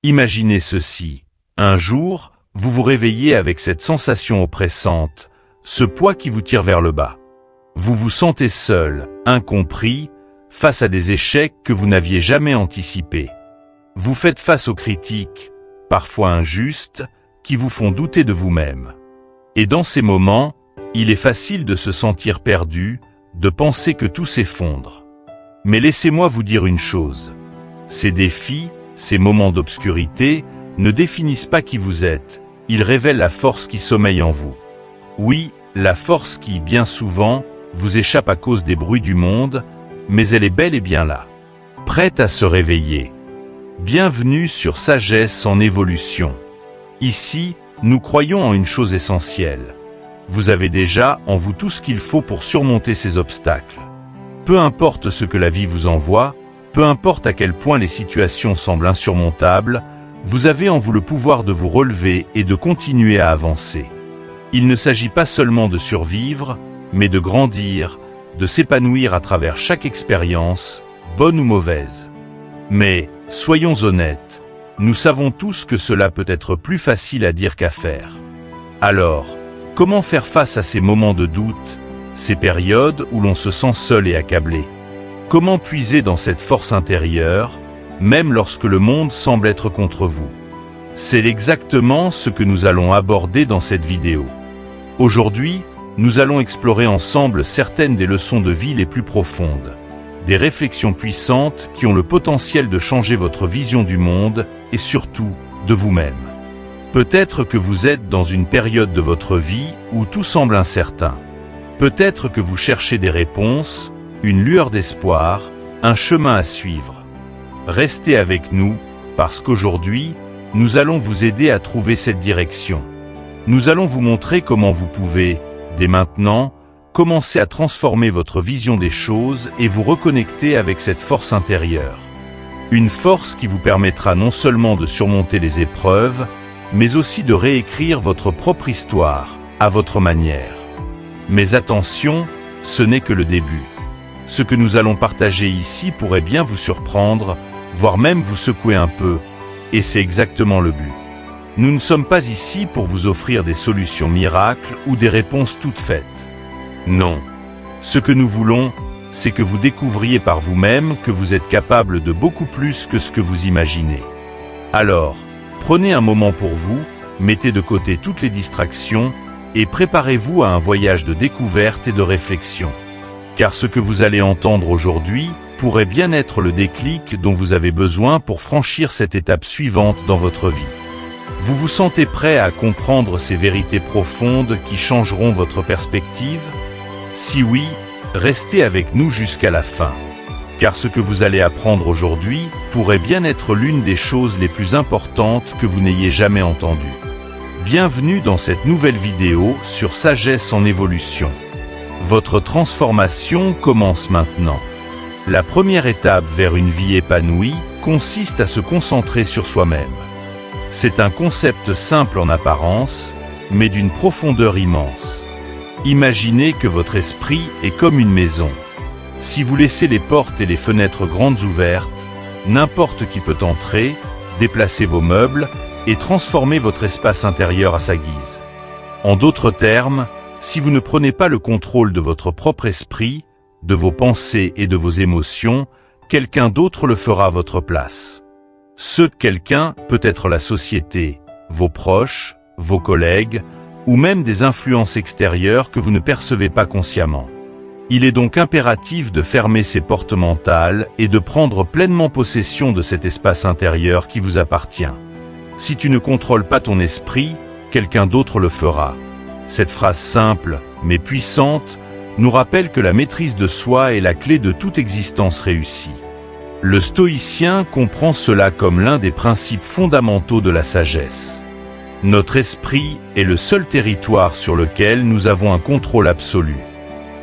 Imaginez ceci. Un jour, vous vous réveillez avec cette sensation oppressante, ce poids qui vous tire vers le bas. Vous vous sentez seul, incompris, face à des échecs que vous n'aviez jamais anticipés. Vous faites face aux critiques, parfois injustes, qui vous font douter de vous-même. Et dans ces moments, il est facile de se sentir perdu, de penser que tout s'effondre. Mais laissez-moi vous dire une chose. Ces défis, ces moments d'obscurité, ne définissent pas qui vous êtes, ils révèlent la force qui sommeille en vous. Oui, la force qui, bien souvent, vous échappe à cause des bruits du monde, mais elle est bel et bien là, prête à se réveiller. Bienvenue sur Sagesse en évolution. Ici, nous croyons en une chose essentielle. Vous avez déjà en vous tout ce qu'il faut pour surmonter ces obstacles. Peu importe ce que la vie vous envoie, peu importe à quel point les situations semblent insurmontables, vous avez en vous le pouvoir de vous relever et de continuer à avancer. Il ne s'agit pas seulement de survivre, mais de grandir, de s'épanouir à travers chaque expérience, bonne ou mauvaise. Mais, soyons honnêtes, nous savons tous que cela peut être plus facile à dire qu'à faire. Alors, comment faire face à ces moments de doute, ces périodes où l'on se sent seul et accablé? Comment puiser dans cette force intérieure, même lorsque le monde semble être contre vous? C'est exactement ce que nous allons aborder dans cette vidéo. Aujourd'hui, nous allons explorer ensemble certaines des leçons de vie les plus profondes, des réflexions puissantes qui ont le potentiel de changer votre vision du monde et surtout de vous-même. Peut-être que vous êtes dans une période de votre vie où tout semble incertain. Peut-être que vous cherchez des réponses, une lueur d'espoir, un chemin à suivre. Restez avec nous, parce qu'aujourd'hui, nous allons vous aider à trouver cette direction. Nous allons vous montrer comment vous pouvez, dès maintenant, commencer à transformer votre vision des choses et vous reconnecter avec cette force intérieure. Une force qui vous permettra non seulement de surmonter les épreuves, mais aussi de réécrire votre propre histoire, à votre manière. Mais attention, ce n'est que le début. Ce que nous allons partager ici pourrait bien vous surprendre, voire même vous secouer un peu, et c'est exactement le but. Nous ne sommes pas ici pour vous offrir des solutions miracles ou des réponses toutes faites. Non. Ce que nous voulons, c'est que vous découvriez par vous-même que vous êtes capable de beaucoup plus que ce que vous imaginez. Alors, prenez un moment pour vous, mettez de côté toutes les distractions et préparez-vous à un voyage de découverte et de réflexion. Car ce que vous allez entendre aujourd'hui pourrait bien être le déclic dont vous avez besoin pour franchir cette étape suivante dans votre vie. Vous vous sentez prêt à comprendre ces vérités profondes qui changeront votre perspective? Si oui, restez avec nous jusqu'à la fin. Car ce que vous allez apprendre aujourd'hui pourrait bien être l'une des choses les plus importantes que vous n'ayez jamais entendues. Bienvenue dans cette nouvelle vidéo sur Sagesse en évolution. Votre transformation commence maintenant. La première étape vers une vie épanouie consiste à se concentrer sur soi-même. C'est un concept simple en apparence, mais d'une profondeur immense. Imaginez que votre esprit est comme une maison. Si vous laissez les portes et les fenêtres grandes ouvertes, n'importe qui peut entrer, déplacer vos meubles et transformer votre espace intérieur à sa guise. En d'autres termes, si vous ne prenez pas le contrôle de votre propre esprit, de vos pensées et de vos émotions, quelqu'un d'autre le fera à votre place. Ce quelqu'un peut être la société, vos proches, vos collègues, ou même des influences extérieures que vous ne percevez pas consciemment. Il est donc impératif de fermer ces portes mentales et de prendre pleinement possession de cet espace intérieur qui vous appartient. Si tu ne contrôles pas ton esprit, quelqu'un d'autre le fera. Cette phrase simple, mais puissante, nous rappelle que la maîtrise de soi est la clé de toute existence réussie. Le stoïcien comprend cela comme l'un des principes fondamentaux de la sagesse. Notre esprit est le seul territoire sur lequel nous avons un contrôle absolu.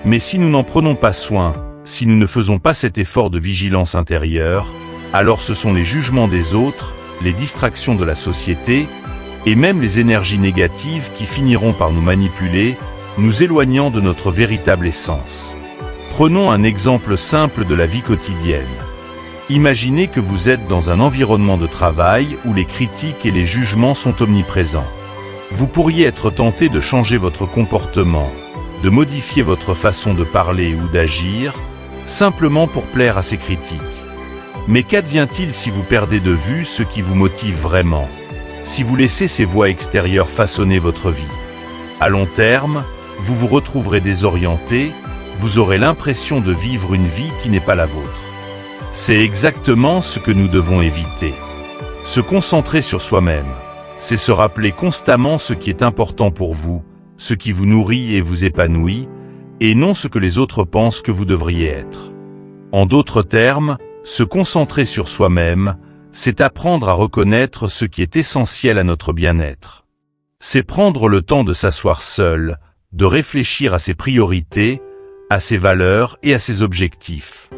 Mais si nous n'en prenons pas soin, si nous ne faisons pas cet effort de vigilance intérieure, alors ce sont les jugements des autres, les distractions de la société, et même les énergies négatives qui finiront par nous manipuler, nous éloignant de notre véritable essence. Prenons un exemple simple de la vie quotidienne. Imaginez que vous êtes dans un environnement de travail où les critiques et les jugements sont omniprésents. Vous pourriez être tenté de changer votre comportement, de modifier votre façon de parler ou d'agir, simplement pour plaire à ces critiques. Mais qu'advient-il si vous perdez de vue ce qui vous motive vraiment, si vous laissez ces voix extérieures façonner votre vie? À long terme, vous vous retrouverez désorienté, vous aurez l'impression de vivre une vie qui n'est pas la vôtre. C'est exactement ce que nous devons éviter. Se concentrer sur soi-même, c'est se rappeler constamment ce qui est important pour vous, ce qui vous nourrit et vous épanouit, et non ce que les autres pensent que vous devriez être. En d'autres termes, se concentrer sur soi-même, c'est apprendre à reconnaître ce qui est essentiel à notre bien-être. C'est prendre le temps de s'asseoir seul, de réfléchir à ses priorités, à ses valeurs et à ses objectifs.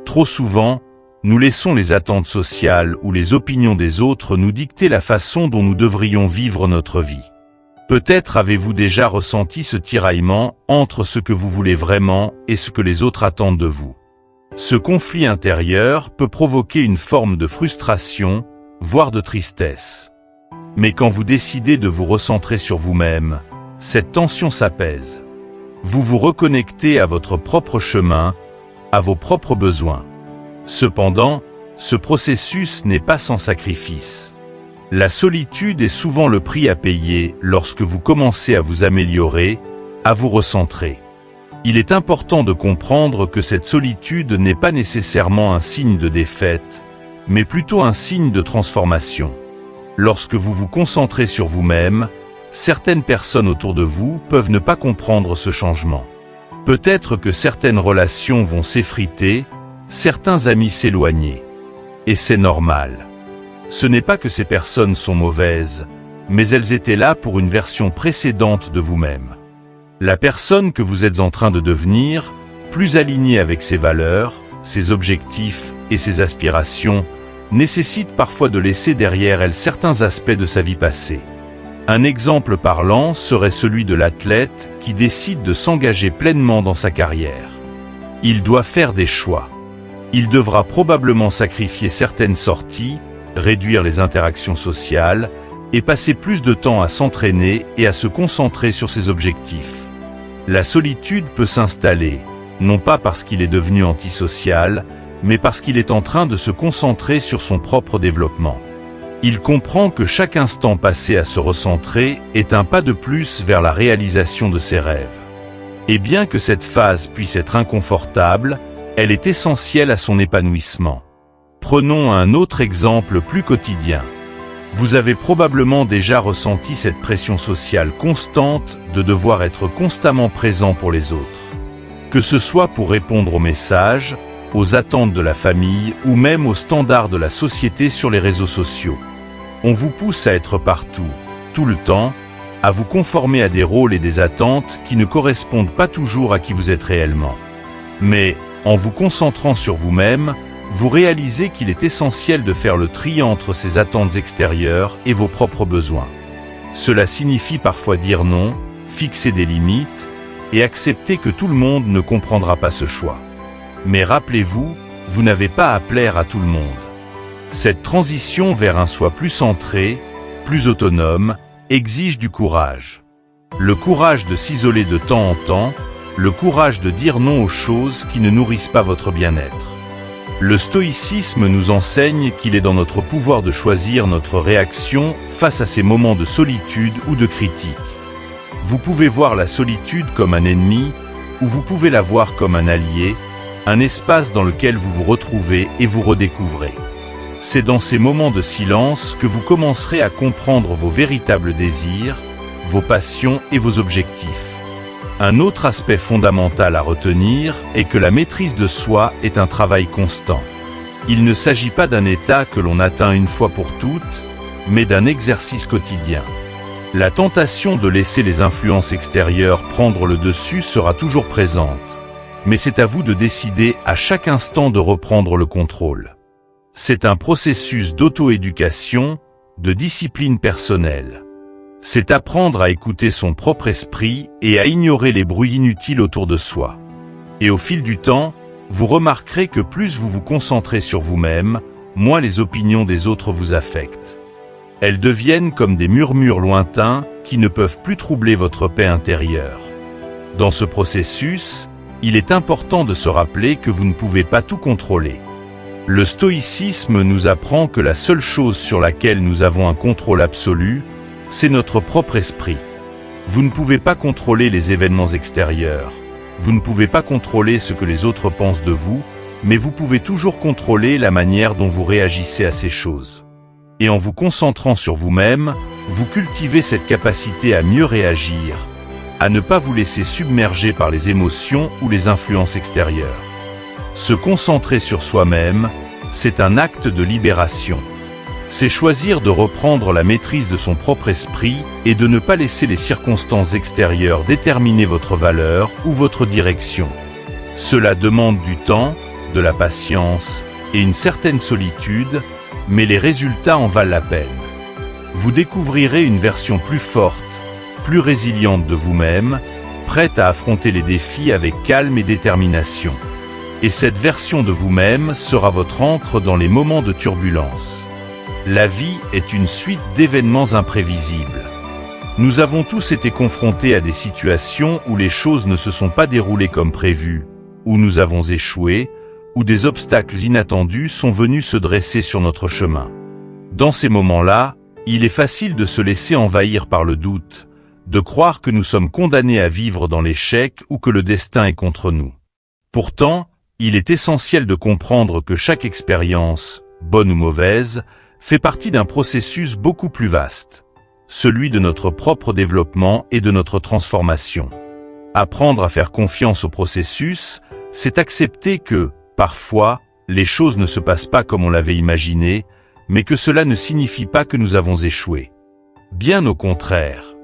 Trop souvent, nous laissons les attentes sociales ou les opinions des autres nous dicter la façon dont nous devrions vivre notre vie. Peut-être avez-vous déjà ressenti ce tiraillement entre ce que vous voulez vraiment et ce que les autres attendent de vous. Ce conflit intérieur peut provoquer une forme de frustration, voire de tristesse. Mais quand vous décidez de vous recentrer sur vous-même, cette tension s'apaise. Vous vous reconnectez à votre propre chemin, à vos propres besoins. Cependant, ce processus n'est pas sans sacrifice. La solitude est souvent le prix à payer lorsque vous commencez à vous améliorer, à vous recentrer. Il est important de comprendre que cette solitude n'est pas nécessairement un signe de défaite, mais plutôt un signe de transformation. Lorsque vous vous concentrez sur vous-même, certaines personnes autour de vous peuvent ne pas comprendre ce changement. Peut-être que certaines relations vont s'effriter, certains amis s'éloigner. Et c'est normal. Ce n'est pas que ces personnes sont mauvaises, mais elles étaient là pour une version précédente de vous-même. La personne que vous êtes en train de devenir, plus alignée avec ses valeurs, ses objectifs et ses aspirations, nécessite parfois de laisser derrière elle certains aspects de sa vie passée. Un exemple parlant serait celui de l'athlète qui décide de s'engager pleinement dans sa carrière. Il doit faire des choix. Il devra probablement sacrifier certaines sorties, réduire les interactions sociales et passer plus de temps à s'entraîner et à se concentrer sur ses objectifs. La solitude peut s'installer, non pas parce qu'il est devenu antisocial, mais parce qu'il est en train de se concentrer sur son propre développement. Il comprend que chaque instant passé à se recentrer est un pas de plus vers la réalisation de ses rêves. Et bien que cette phase puisse être inconfortable, elle est essentielle à son épanouissement. Prenons un autre exemple plus quotidien. Vous avez probablement déjà ressenti cette pression sociale constante de devoir être constamment présent pour les autres. Que ce soit pour répondre aux messages, aux attentes de la famille ou même aux standards de la société sur les réseaux sociaux. On vous pousse à être partout, tout le temps, à vous conformer à des rôles et des attentes qui ne correspondent pas toujours à qui vous êtes réellement. Mais, en vous concentrant sur vous-même, vous réalisez qu'il est essentiel de faire le tri entre ces attentes extérieures et vos propres besoins. Cela signifie parfois dire non, fixer des limites et accepter que tout le monde ne comprendra pas ce choix. Mais rappelez-vous, vous n'avez pas à plaire à tout le monde. Cette transition vers un soi plus centré, plus autonome, exige du courage. Le courage de s'isoler de temps en temps, le courage de dire non aux choses qui ne nourrissent pas votre bien-être. Le stoïcisme nous enseigne qu'il est dans notre pouvoir de choisir notre réaction face à ces moments de solitude ou de critique. Vous pouvez voir la solitude comme un ennemi, ou vous pouvez la voir comme un allié, un espace dans lequel vous vous retrouvez et vous redécouvrez. C'est dans ces moments de silence que vous commencerez à comprendre vos véritables désirs, vos passions et vos objectifs. Un autre aspect fondamental à retenir est que la maîtrise de soi est un travail constant. Il ne s'agit pas d'un état que l'on atteint une fois pour toutes, mais d'un exercice quotidien. La tentation de laisser les influences extérieures prendre le dessus sera toujours présente, mais c'est à vous de décider à chaque instant de reprendre le contrôle. C'est un processus d'auto-éducation, de discipline personnelle. C'est apprendre à écouter son propre esprit et à ignorer les bruits inutiles autour de soi. Et au fil du temps, vous remarquerez que plus vous vous concentrez sur vous-même, moins les opinions des autres vous affectent. Elles deviennent comme des murmures lointains qui ne peuvent plus troubler votre paix intérieure. Dans ce processus, il est important de se rappeler que vous ne pouvez pas tout contrôler. Le stoïcisme nous apprend que la seule chose sur laquelle nous avons un contrôle absolu, c'est notre propre esprit. Vous ne pouvez pas contrôler les événements extérieurs. Vous ne pouvez pas contrôler ce que les autres pensent de vous, mais vous pouvez toujours contrôler la manière dont vous réagissez à ces choses. Et en vous concentrant sur vous-même, vous cultivez cette capacité à mieux réagir, à ne pas vous laisser submerger par les émotions ou les influences extérieures. Se concentrer sur soi-même, c'est un acte de libération. C'est choisir de reprendre la maîtrise de son propre esprit et de ne pas laisser les circonstances extérieures déterminer votre valeur ou votre direction. Cela demande du temps, de la patience et une certaine solitude, mais les résultats en valent la peine. Vous découvrirez une version plus forte, plus résiliente de vous-même, prête à affronter les défis avec calme et détermination. Et cette version de vous-même sera votre ancre dans les moments de turbulence. La vie est une suite d'événements imprévisibles. Nous avons tous été confrontés à des situations où les choses ne se sont pas déroulées comme prévu, où nous avons échoué, où des obstacles inattendus sont venus se dresser sur notre chemin. Dans ces moments-là, il est facile de se laisser envahir par le doute, de croire que nous sommes condamnés à vivre dans l'échec ou que le destin est contre nous. Pourtant, il est essentiel de comprendre que chaque expérience, bonne ou mauvaise, fait partie d'un processus beaucoup plus vaste, celui de notre propre développement et de notre transformation. Apprendre à faire confiance au processus, c'est accepter que, parfois, les choses ne se passent pas comme on l'avait imaginé, mais que cela ne signifie pas que nous avons échoué. Bien au contraire.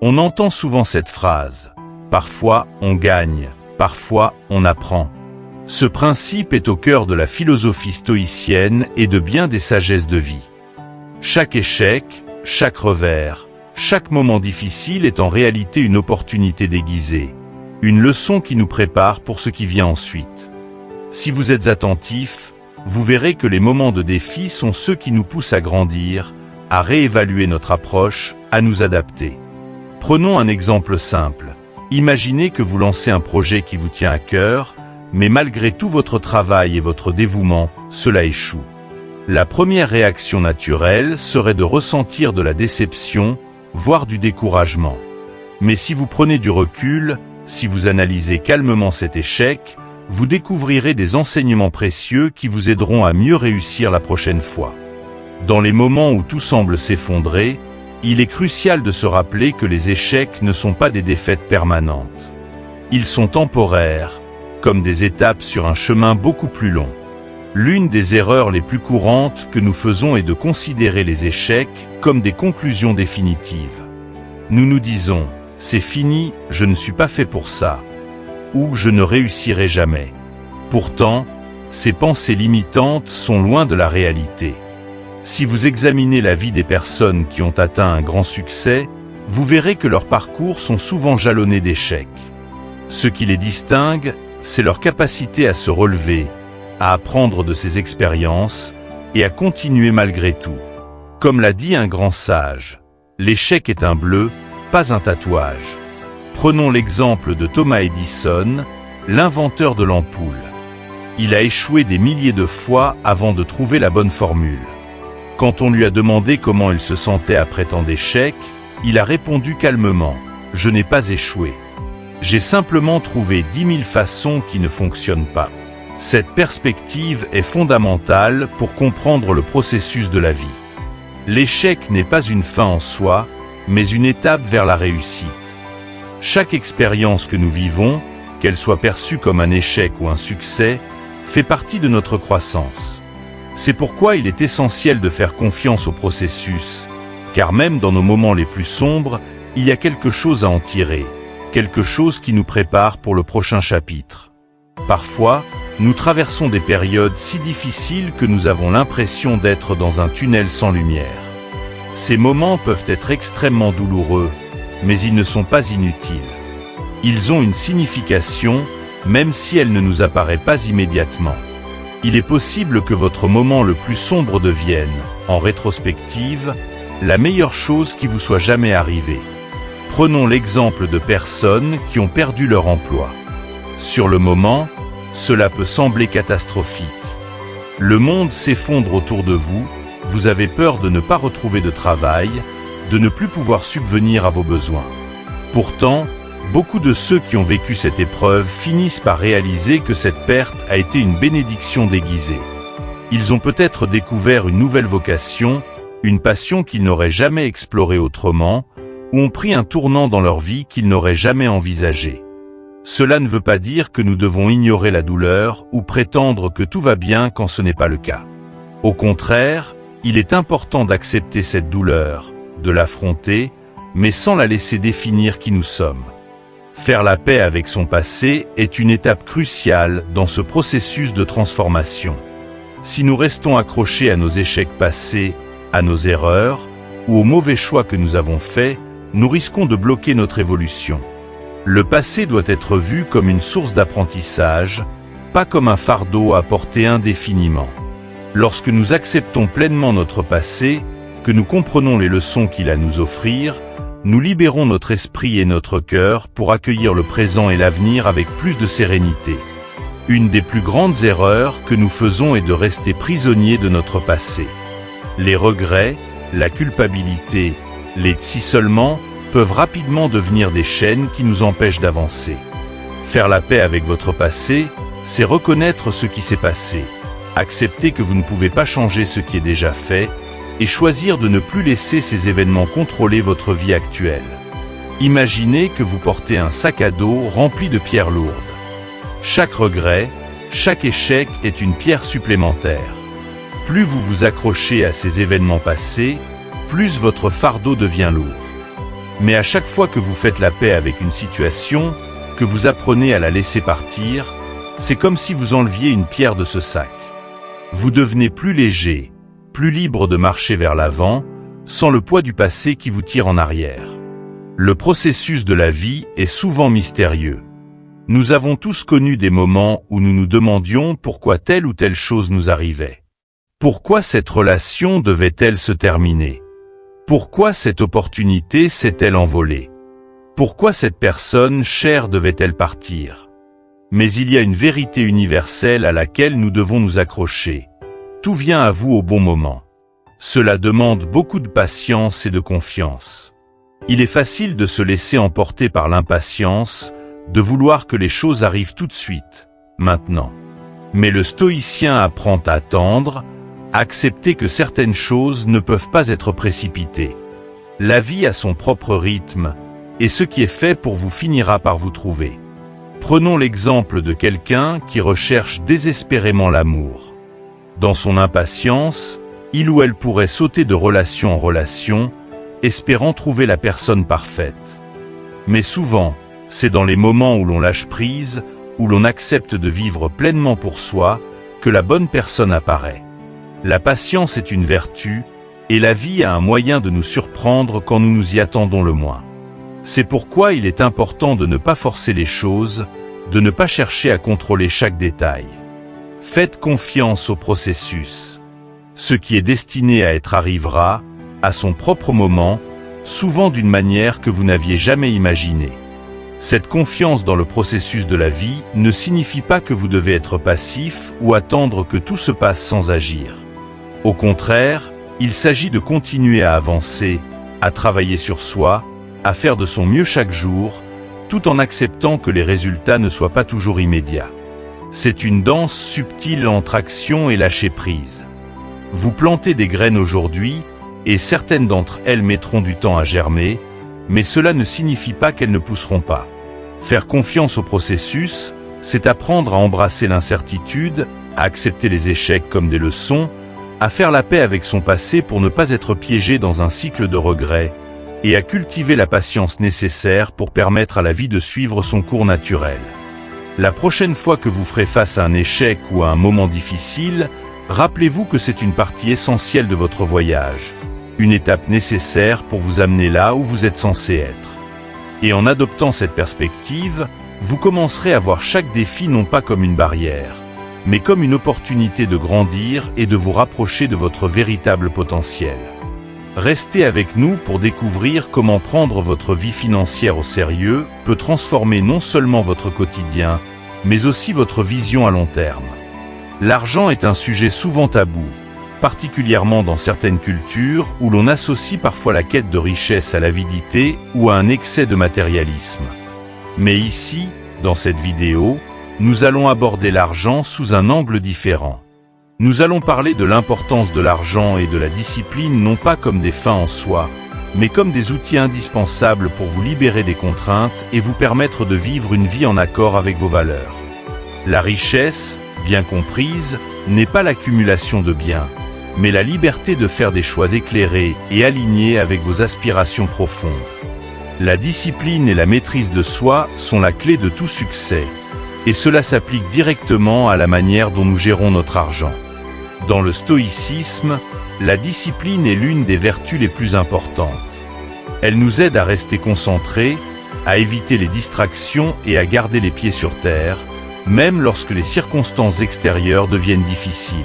On entend souvent cette phrase, « Parfois, on gagne, parfois, on apprend ». Ce principe est au cœur de la philosophie stoïcienne et de bien des sagesses de vie. Chaque échec, chaque revers, chaque moment difficile est en réalité une opportunité déguisée, une leçon qui nous prépare pour ce qui vient ensuite. Si vous êtes attentif, vous verrez que les moments de défi sont ceux qui nous poussent à grandir, à réévaluer notre approche, à nous adapter. Prenons un exemple simple. Imaginez que vous lancez un projet qui vous tient à cœur, mais malgré tout votre travail et votre dévouement, cela échoue. La première réaction naturelle serait de ressentir de la déception, voire du découragement. Mais si vous prenez du recul, si vous analysez calmement cet échec, vous découvrirez des enseignements précieux qui vous aideront à mieux réussir la prochaine fois. Dans les moments où tout semble s'effondrer, il est crucial de se rappeler que les échecs ne sont pas des défaites permanentes. Ils sont temporaires, comme des étapes sur un chemin beaucoup plus long. L'une des erreurs les plus courantes que nous faisons est de considérer les échecs comme des conclusions définitives. Nous nous disons « c'est fini, je ne suis pas fait pour ça » ou « je ne réussirai jamais ». Pourtant, ces pensées limitantes sont loin de la réalité. Si vous examinez la vie des personnes qui ont atteint un grand succès, vous verrez que leurs parcours sont souvent jalonnés d'échecs. Ce qui les distingue, c'est leur capacité à se relever, à apprendre de ces expériences et à continuer malgré tout. Comme l'a dit un grand sage, l'échec est un bleu, pas un tatouage. Prenons l'exemple de Thomas Edison, l'inventeur de l'ampoule. Il a échoué des milliers de fois avant de trouver la bonne formule. Quand on lui a demandé comment il se sentait après tant d'échecs, il a répondu calmement « Je n'ai pas échoué. J'ai simplement trouvé 10 000 façons qui ne fonctionnent pas ». Cette perspective est fondamentale pour comprendre le processus de la vie. L'échec n'est pas une fin en soi, mais une étape vers la réussite. Chaque expérience que nous vivons, qu'elle soit perçue comme un échec ou un succès, fait partie de notre croissance. C'est pourquoi il est essentiel de faire confiance au processus, car même dans nos moments les plus sombres, il y a quelque chose à en tirer. Quelque chose qui nous prépare pour le prochain chapitre. Parfois, nous traversons des périodes si difficiles que nous avons l'impression d'être dans un tunnel sans lumière. Ces moments peuvent être extrêmement douloureux, mais ils ne sont pas inutiles. Ils ont une signification, même si elle ne nous apparaît pas immédiatement. Il est possible que votre moment le plus sombre devienne, en rétrospective, la meilleure chose qui vous soit jamais arrivée. Prenons l'exemple de personnes qui ont perdu leur emploi. Sur le moment, cela peut sembler catastrophique. Le monde s'effondre autour de vous, vous avez peur de ne pas retrouver de travail, de ne plus pouvoir subvenir à vos besoins. Pourtant, beaucoup de ceux qui ont vécu cette épreuve finissent par réaliser que cette perte a été une bénédiction déguisée. Ils ont peut-être découvert une nouvelle vocation, une passion qu'ils n'auraient jamais explorée autrement, ou ont pris un tournant dans leur vie qu'ils n'auraient jamais envisagé. Cela ne veut pas dire que nous devons ignorer la douleur ou prétendre que tout va bien quand ce n'est pas le cas. Au contraire, il est important d'accepter cette douleur, de l'affronter, mais sans la laisser définir qui nous sommes. Faire la paix avec son passé est une étape cruciale dans ce processus de transformation. Si nous restons accrochés à nos échecs passés, à nos erreurs, ou aux mauvais choix que nous avons faits, nous risquons de bloquer notre évolution. Le passé doit être vu comme une source d'apprentissage, pas comme un fardeau à porter indéfiniment. Lorsque nous acceptons pleinement notre passé, que nous comprenons les leçons qu'il a à nous offrir, nous libérons notre esprit et notre cœur pour accueillir le présent et l'avenir avec plus de sérénité. Une des plus grandes erreurs que nous faisons est de rester prisonniers de notre passé. Les regrets, la culpabilité, les « si seulement » peuvent rapidement devenir des chaînes qui nous empêchent d'avancer. Faire la paix avec votre passé, c'est reconnaître ce qui s'est passé, accepter que vous ne pouvez pas changer ce qui est déjà fait, et choisir de ne plus laisser ces événements contrôler votre vie actuelle. Imaginez que vous portez un sac à dos rempli de pierres lourdes. Chaque regret, chaque échec est une pierre supplémentaire. Plus vous vous accrochez à ces événements passés, plus votre fardeau devient lourd. Mais à chaque fois que vous faites la paix avec une situation, que vous apprenez à la laisser partir, c'est comme si vous enleviez une pierre de ce sac. Vous devenez plus léger, plus libre de marcher vers l'avant, sans le poids du passé qui vous tire en arrière. Le processus de la vie est souvent mystérieux. Nous avons tous connu des moments où nous nous demandions pourquoi telle ou telle chose nous arrivait. Pourquoi cette relation devait-elle se terminer? Pourquoi cette opportunité s'est-elle envolée? Pourquoi cette personne chère devait-elle partir? Mais il y a une vérité universelle à laquelle nous devons nous accrocher. Tout vient à vous au bon moment. Cela demande beaucoup de patience et de confiance. Il est facile de se laisser emporter par l'impatience, de vouloir que les choses arrivent tout de suite, maintenant. Mais le stoïcien apprend à attendre, à accepter que certaines choses ne peuvent pas être précipitées. La vie a son propre rythme, et ce qui est fait pour vous finira par vous trouver. Prenons l'exemple de quelqu'un qui recherche désespérément l'amour. Dans son impatience, il ou elle pourrait sauter de relation en relation, espérant trouver la personne parfaite. Mais souvent, c'est dans les moments où l'on lâche prise, où l'on accepte de vivre pleinement pour soi, que la bonne personne apparaît. La patience est une vertu, et la vie a un moyen de nous surprendre quand nous nous y attendons le moins. C'est pourquoi il est important de ne pas forcer les choses, de ne pas chercher à contrôler chaque détail. Faites confiance au processus. Ce qui est destiné à être arrivera, à son propre moment, souvent d'une manière que vous n'aviez jamais imaginée. Cette confiance dans le processus de la vie ne signifie pas que vous devez être passif ou attendre que tout se passe sans agir. Au contraire, il s'agit de continuer à avancer, à travailler sur soi, à faire de son mieux chaque jour, tout en acceptant que les résultats ne soient pas toujours immédiats. C'est une danse subtile entre action et lâcher prise. Vous plantez des graines aujourd'hui, et certaines d'entre elles mettront du temps à germer, mais cela ne signifie pas qu'elles ne pousseront pas. Faire confiance au processus, c'est apprendre à embrasser l'incertitude, à accepter les échecs comme des leçons, à faire la paix avec son passé pour ne pas être piégé dans un cycle de regrets, et à cultiver la patience nécessaire pour permettre à la vie de suivre son cours naturel. La prochaine fois que vous ferez face à un échec ou à un moment difficile, rappelez-vous que c'est une partie essentielle de votre voyage, une étape nécessaire pour vous amener là où vous êtes censé être. Et en adoptant cette perspective, vous commencerez à voir chaque défi non pas comme une barrière, mais comme une opportunité de grandir et de vous rapprocher de votre véritable potentiel. Restez avec nous pour découvrir comment prendre votre vie financière au sérieux peut transformer non seulement votre quotidien, mais aussi votre vision à long terme. L'argent est un sujet souvent tabou, particulièrement dans certaines cultures où l'on associe parfois la quête de richesse à l'avidité ou à un excès de matérialisme. Mais ici, dans cette vidéo, nous allons aborder l'argent sous un angle différent. Nous allons parler de l'importance de l'argent et de la discipline non pas comme des fins en soi, mais comme des outils indispensables pour vous libérer des contraintes et vous permettre de vivre une vie en accord avec vos valeurs. La richesse, bien comprise, n'est pas l'accumulation de biens, mais la liberté de faire des choix éclairés et alignés avec vos aspirations profondes. La discipline et la maîtrise de soi sont la clé de tout succès, et cela s'applique directement à la manière dont nous gérons notre argent. Dans le stoïcisme, la discipline est l'une des vertus les plus importantes. Elle nous aide à rester concentrés, à éviter les distractions et à garder les pieds sur terre, même lorsque les circonstances extérieures deviennent difficiles.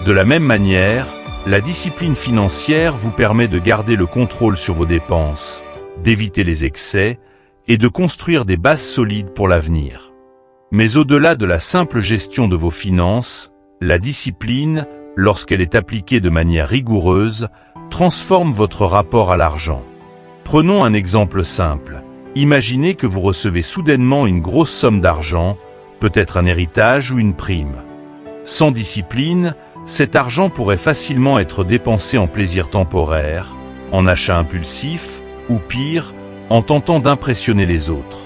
De la même manière, la discipline financière vous permet de garder le contrôle sur vos dépenses, d'éviter les excès et de construire des bases solides pour l'avenir. Mais au-delà de la simple gestion de vos finances, la discipline, lorsqu'elle est appliquée de manière rigoureuse, transforme votre rapport à l'argent. Prenons un exemple simple. Imaginez que vous recevez soudainement une grosse somme d'argent, peut-être un héritage ou une prime. Sans discipline, cet argent pourrait facilement être dépensé en plaisirs temporaires, en achats impulsifs, ou pire, en tentant d'impressionner les autres.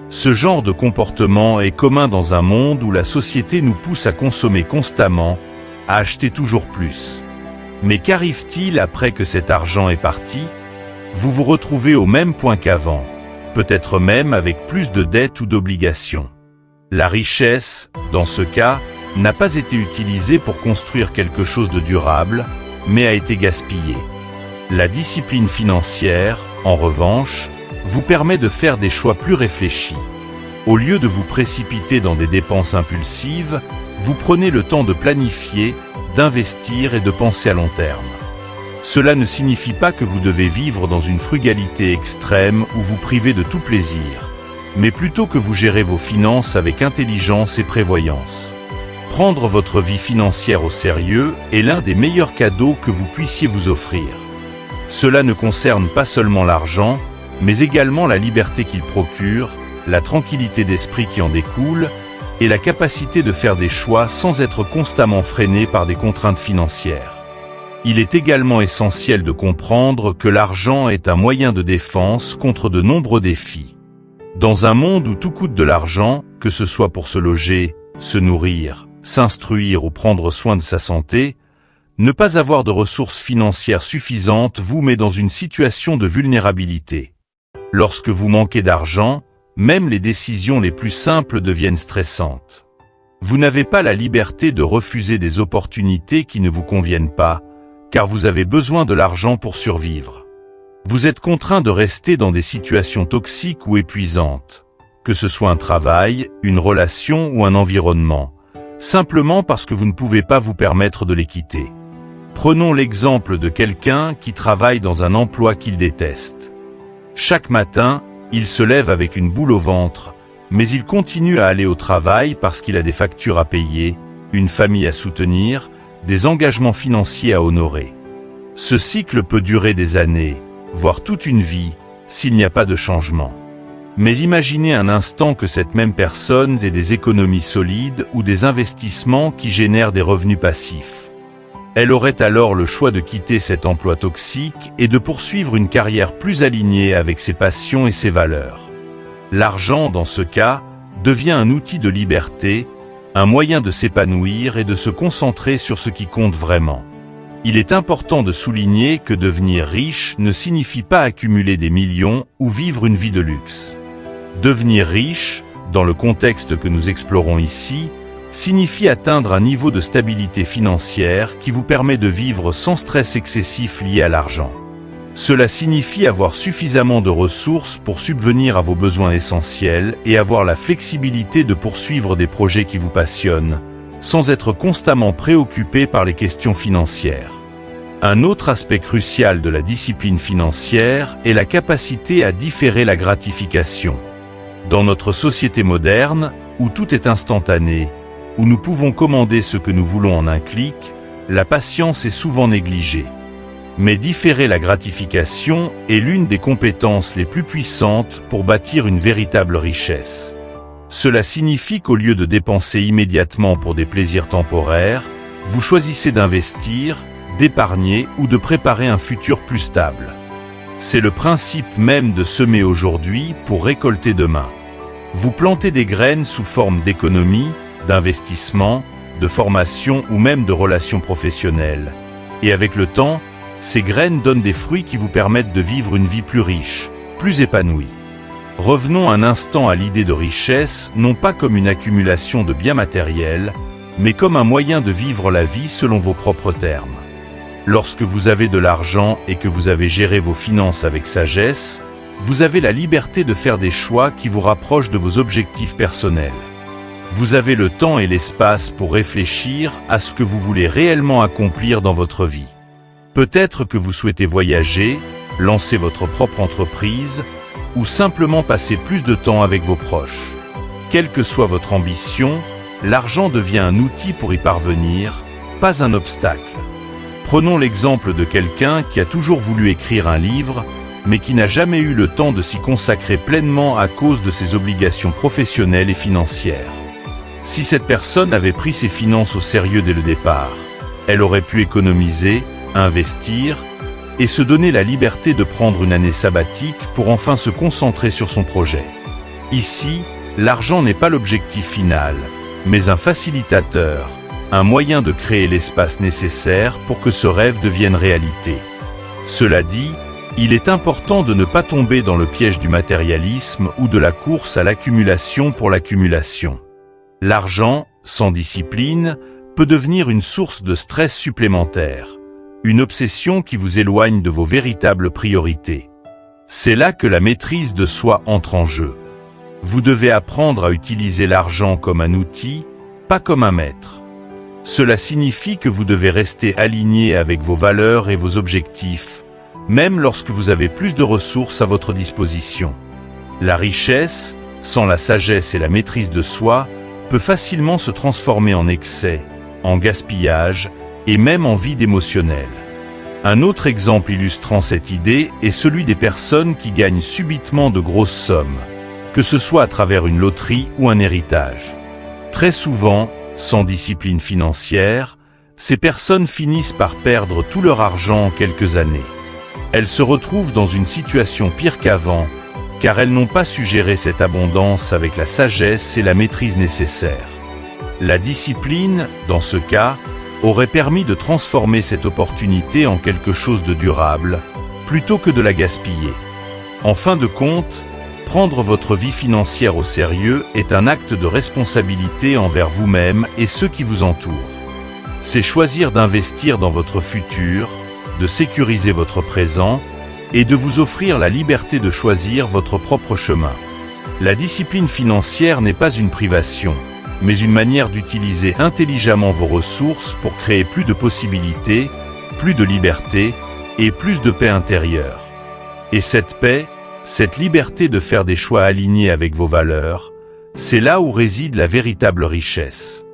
Ce genre de comportement est commun dans un monde où la société nous pousse à consommer constamment, à acheter toujours plus. Mais qu'arrive-t-il après que cet argent est parti? Vous vous retrouvez au même point qu'avant, peut-être même avec plus de dettes ou d'obligations. La richesse, dans ce cas, n'a pas été utilisée pour construire quelque chose de durable, mais a été gaspillée. La discipline financière, en revanche, vous permet de faire des choix plus réfléchis. Au lieu de vous précipiter dans des dépenses impulsives, vous prenez le temps de planifier, d'investir et de penser à long terme. Cela ne signifie pas que vous devez vivre dans une frugalité extrême ou vous priver de tout plaisir, mais plutôt que vous gérez vos finances avec intelligence et prévoyance. Prendre votre vie financière au sérieux est l'un des meilleurs cadeaux que vous puissiez vous offrir. Cela ne concerne pas seulement l'argent, mais également la liberté qu'il procure, la tranquillité d'esprit qui en découle, et la capacité de faire des choix sans être constamment freiné par des contraintes financières. Il est également essentiel de comprendre que l'argent est un moyen de défense contre de nombreux défis. Dans un monde où tout coûte de l'argent, que ce soit pour se loger, se nourrir, s'instruire ou prendre soin de sa santé, ne pas avoir de ressources financières suffisantes vous met dans une situation de vulnérabilité. Lorsque vous manquez d'argent, même les décisions les plus simples deviennent stressantes. Vous n'avez pas la liberté de refuser des opportunités qui ne vous conviennent pas, car vous avez besoin de l'argent pour survivre. Vous êtes contraint de rester dans des situations toxiques ou épuisantes, que ce soit un travail, une relation ou un environnement, simplement parce que vous ne pouvez pas vous permettre de les quitter. Prenons l'exemple de quelqu'un qui travaille dans un emploi qu'il déteste. Chaque matin, il se lève avec une boule au ventre, mais il continue à aller au travail parce qu'il a des factures à payer, une famille à soutenir, des engagements financiers à honorer. Ce cycle peut durer des années, voire toute une vie, s'il n'y a pas de changement. Mais imaginez un instant que cette même personne ait des économies solides ou des investissements qui génèrent des revenus passifs. Elle aurait alors le choix de quitter cet emploi toxique et de poursuivre une carrière plus alignée avec ses passions et ses valeurs. L'argent, dans ce cas, devient un outil de liberté, un moyen de s'épanouir et de se concentrer sur ce qui compte vraiment. Il est important de souligner que devenir riche ne signifie pas accumuler des millions ou vivre une vie de luxe. Devenir riche, dans le contexte que nous explorons ici, signifie atteindre un niveau de stabilité financière qui vous permet de vivre sans stress excessif lié à l'argent. Cela signifie avoir suffisamment de ressources pour subvenir à vos besoins essentiels et avoir la flexibilité de poursuivre des projets qui vous passionnent, sans être constamment préoccupé par les questions financières. Un autre aspect crucial de la discipline financière est la capacité à différer la gratification. Dans notre société moderne, où tout est instantané, où nous pouvons commander ce que nous voulons en un clic, la patience est souvent négligée. Mais différer la gratification est l'une des compétences les plus puissantes pour bâtir une véritable richesse. Cela signifie qu'au lieu de dépenser immédiatement pour des plaisirs temporaires, vous choisissez d'investir, d'épargner ou de préparer un futur plus stable. C'est le principe même de semer aujourd'hui pour récolter demain. Vous plantez des graines sous forme d'économie, d'investissement, de formation ou même de relations professionnelles. Et avec le temps, ces graines donnent des fruits qui vous permettent de vivre une vie plus riche, plus épanouie. Revenons un instant à l'idée de richesse, non pas comme une accumulation de biens matériels, mais comme un moyen de vivre la vie selon vos propres termes. Lorsque vous avez de l'argent et que vous avez géré vos finances avec sagesse, vous avez la liberté de faire des choix qui vous rapprochent de vos objectifs personnels. Vous avez le temps et l'espace pour réfléchir à ce que vous voulez réellement accomplir dans votre vie. Peut-être que vous souhaitez voyager, lancer votre propre entreprise, ou simplement passer plus de temps avec vos proches. Quelle que soit votre ambition, l'argent devient un outil pour y parvenir, pas un obstacle. Prenons l'exemple de quelqu'un qui a toujours voulu écrire un livre, mais qui n'a jamais eu le temps de s'y consacrer pleinement à cause de ses obligations professionnelles et financières. Si cette personne avait pris ses finances au sérieux dès le départ, elle aurait pu économiser, investir, et se donner la liberté de prendre une année sabbatique pour enfin se concentrer sur son projet. Ici, l'argent n'est pas l'objectif final, mais un facilitateur, un moyen de créer l'espace nécessaire pour que ce rêve devienne réalité. Cela dit, il est important de ne pas tomber dans le piège du matérialisme ou de la course à l'accumulation pour l'accumulation. L'argent, sans discipline, peut devenir une source de stress supplémentaire, une obsession qui vous éloigne de vos véritables priorités. C'est là que la maîtrise de soi entre en jeu. Vous devez apprendre à utiliser l'argent comme un outil, pas comme un maître. Cela signifie que vous devez rester aligné avec vos valeurs et vos objectifs, même lorsque vous avez plus de ressources à votre disposition. La richesse, sans la sagesse et la maîtrise de soi, peut facilement se transformer en excès, en gaspillage et même en vide émotionnel. Un autre exemple illustrant cette idée est celui des personnes qui gagnent subitement de grosses sommes, que ce soit à travers une loterie ou un héritage. Très souvent, sans discipline financière, ces personnes finissent par perdre tout leur argent en quelques années. Elles se retrouvent dans une situation pire qu'avant, car elles n'ont pas su gérer cette abondance avec la sagesse et la maîtrise nécessaires. La discipline, dans ce cas, aurait permis de transformer cette opportunité en quelque chose de durable, plutôt que de la gaspiller. En fin de compte, prendre votre vie financière au sérieux est un acte de responsabilité envers vous-même et ceux qui vous entourent. C'est choisir d'investir dans votre futur, de sécuriser votre présent et de vous offrir la liberté de choisir votre propre chemin. La discipline financière n'est pas une privation, mais une manière d'utiliser intelligemment vos ressources pour créer plus de possibilités, plus de liberté et plus de paix intérieure. Et cette paix, cette liberté de faire des choix alignés avec vos valeurs, c'est là où réside la véritable richesse.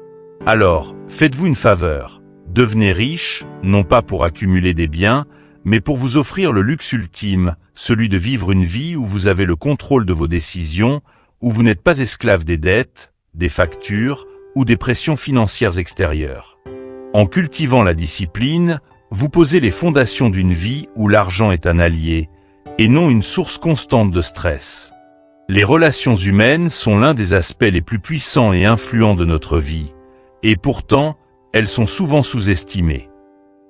Alors, faites-vous une faveur, devenez riche, non pas pour accumuler des biens, mais pour vous offrir le luxe ultime, celui de vivre une vie où vous avez le contrôle de vos décisions, où vous n'êtes pas esclave des dettes, des factures ou des pressions financières extérieures. En cultivant la discipline, vous posez les fondations d'une vie où l'argent est un allié, et non une source constante de stress. Les relations humaines sont l'un des aspects les plus puissants et influents de notre vie, et pourtant, elles sont souvent sous-estimées.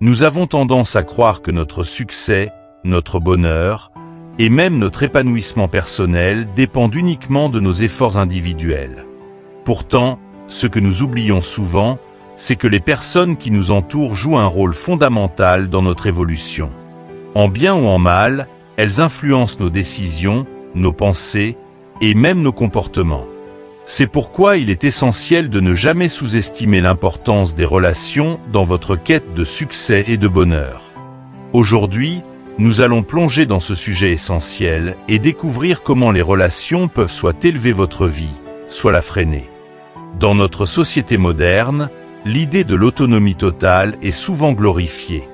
Nous avons tendance à croire que notre succès, notre bonheur, et même notre épanouissement personnel dépendent uniquement de nos efforts individuels. Pourtant, ce que nous oublions souvent, c'est que les personnes qui nous entourent jouent un rôle fondamental dans notre évolution. En bien ou en mal, elles influencent nos décisions, nos pensées et même nos comportements. C'est pourquoi il est essentiel de ne jamais sous-estimer l'importance des relations dans votre quête de succès et de bonheur. Aujourd'hui, nous allons plonger dans ce sujet essentiel et découvrir comment les relations peuvent soit élever votre vie, soit la freiner. Dans notre société moderne, l'idée de l'autonomie totale est souvent glorifiée.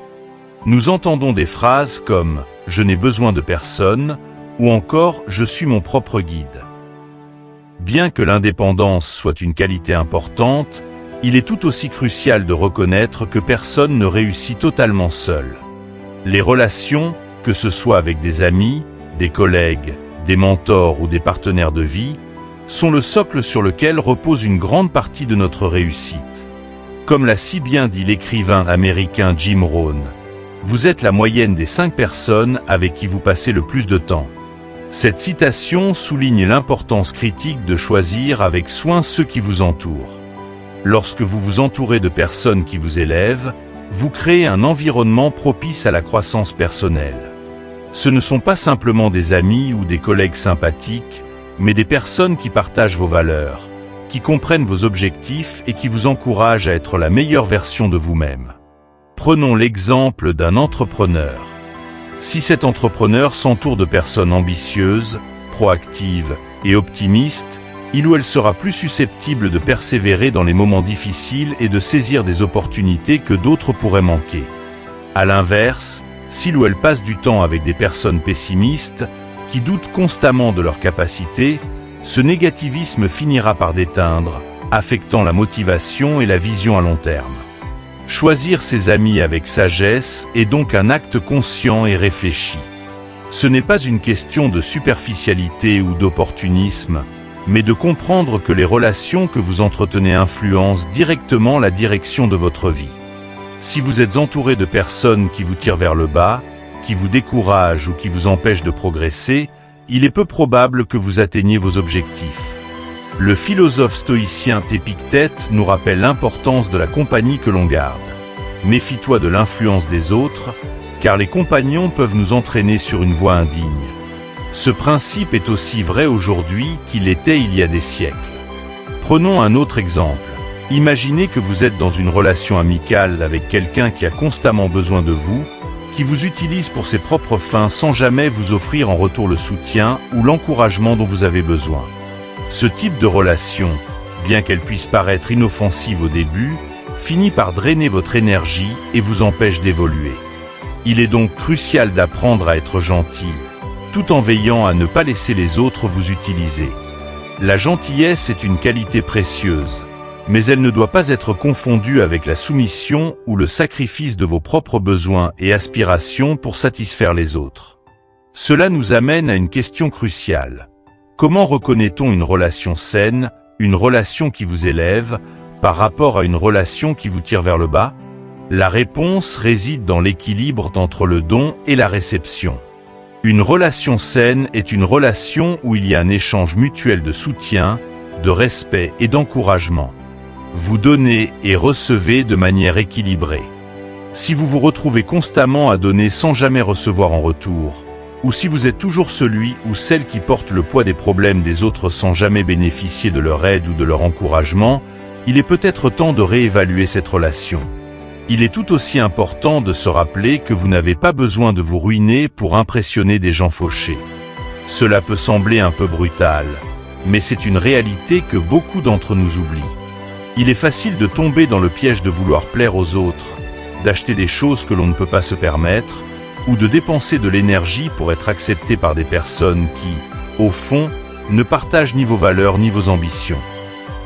Nous entendons des phrases comme « je n'ai besoin de personne » ou encore « je suis mon propre guide ». Bien que l'indépendance soit une qualité importante, il est tout aussi crucial de reconnaître que personne ne réussit totalement seul. Les relations, que ce soit avec des amis, des collègues, des mentors ou des partenaires de vie, sont le socle sur lequel repose une grande partie de notre réussite. Comme l'a si bien dit l'écrivain américain Jim Rohn, vous êtes la moyenne des 5 personnes avec qui vous passez le plus de temps. Cette citation souligne l'importance critique de choisir avec soin ceux qui vous entourent. Lorsque vous vous entourez de personnes qui vous élèvent, vous créez un environnement propice à la croissance personnelle. Ce ne sont pas simplement des amis ou des collègues sympathiques, mais des personnes qui partagent vos valeurs, qui comprennent vos objectifs et qui vous encouragent à être la meilleure version de vous-même. Prenons l'exemple d'un entrepreneur. Si cet entrepreneur s'entoure de personnes ambitieuses, proactives et optimistes, il ou elle sera plus susceptible de persévérer dans les moments difficiles et de saisir des opportunités que d'autres pourraient manquer. À l'inverse, s'il ou elle passe du temps avec des personnes pessimistes, qui doutent constamment de leurs capacités, ce négativisme finira par déteindre, affectant la motivation et la vision à long terme. Choisir ses amis avec sagesse est donc un acte conscient et réfléchi. Ce n'est pas une question de superficialité ou d'opportunisme, mais de comprendre que les relations que vous entretenez influencent directement la direction de votre vie. Si vous êtes entouré de personnes qui vous tirent vers le bas, qui vous découragent ou qui vous empêchent de progresser, il est peu probable que vous atteigniez vos objectifs. Le philosophe stoïcien Épictète nous rappelle l'importance de la compagnie que l'on garde. Méfie-toi de l'influence des autres, car les compagnons peuvent nous entraîner sur une voie indigne. Ce principe est aussi vrai aujourd'hui qu'il l'était il y a des siècles. Prenons un autre exemple. Imaginez que vous êtes dans une relation amicale avec quelqu'un qui a constamment besoin de vous, qui vous utilise pour ses propres fins sans jamais vous offrir en retour le soutien ou l'encouragement dont vous avez besoin. Ce type de relation, bien qu'elle puisse paraître inoffensive au début, finit par drainer votre énergie et vous empêche d'évoluer. Il est donc crucial d'apprendre à être gentil, tout en veillant à ne pas laisser les autres vous utiliser. La gentillesse est une qualité précieuse, mais elle ne doit pas être confondue avec la soumission ou le sacrifice de vos propres besoins et aspirations pour satisfaire les autres. Cela nous amène à une question cruciale. Comment reconnaît-on une relation saine, une relation qui vous élève, par rapport à une relation qui vous tire vers le bas? La réponse réside dans l'équilibre entre le don et la réception. Une relation saine est une relation où il y a un échange mutuel de soutien, de respect et d'encouragement. Vous donnez et recevez de manière équilibrée. Si vous vous retrouvez constamment à donner sans jamais recevoir en retour, ou si vous êtes toujours celui ou celle qui porte le poids des problèmes des autres sans jamais bénéficier de leur aide ou de leur encouragement, il est peut-être temps de réévaluer cette relation. Il est tout aussi important de se rappeler que vous n'avez pas besoin de vous ruiner pour impressionner des gens fauchés. Cela peut sembler un peu brutal, mais c'est une réalité que beaucoup d'entre nous oublient. Il est facile de tomber dans le piège de vouloir plaire aux autres, d'acheter des choses que l'on ne peut pas se permettre, ou de dépenser de l'énergie pour être accepté par des personnes qui, au fond, ne partagent ni vos valeurs ni vos ambitions.